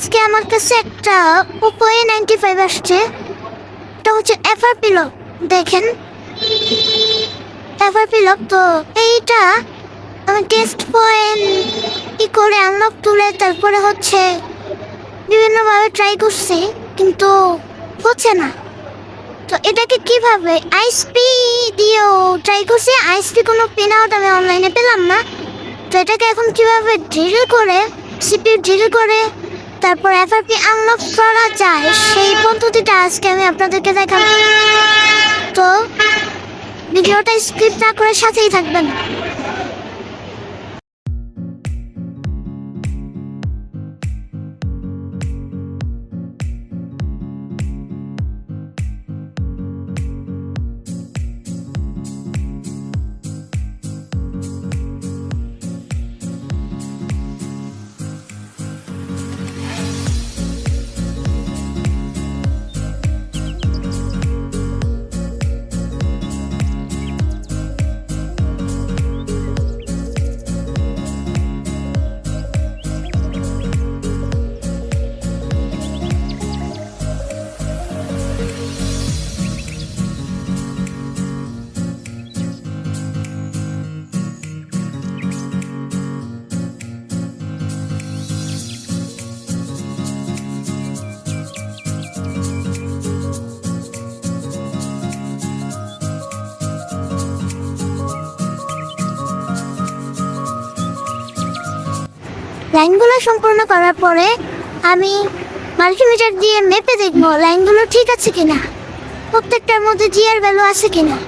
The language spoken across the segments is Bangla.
আজকে আমার কাছে একটা Oppo A95 আসছে। এটা হচ্ছে FRP লক। দেখেন FRP লক। তো এইটা আমি টেস্ট পয়েন্ট কি করে আনলক তুলে তারপরে হচ্ছে বিভিন্নভাবে ট্রাই করছি, কিন্তু হচ্ছে না। তো এটাকে কিভাবে আইএসপি দিয়েও ট্রাই করছি, আইএসপি কোনো পিন আউট আমি অনলাইনে পেলাম না। তো এটাকে এখন কিভাবে ড্রিল করে সিপিইউ ড্রিল করে তারপর এফআরপি আনলক করা যায় সেই পদ্ধতিটা আজকে আমি আপনাদেরকে দেখাবো। তো ভিডিওটা স্কিপ না করে সাথেই থাকবেন। লাইনগুলো সম্পূর্ণ করার পরে আমি মাল্টিমিটার দিয়ে মেপে দেখবো লাইনগুলো ঠিক আছে কিনা, প্রত্যেকটার মধ্যে জিআর ভ্যালু আছে কিনা।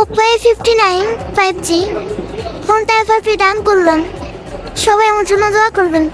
Oppo A59 5G ফোনটা এফআরপি ডান করলাম। সবাই আমার জন্য দোয়া করবেন।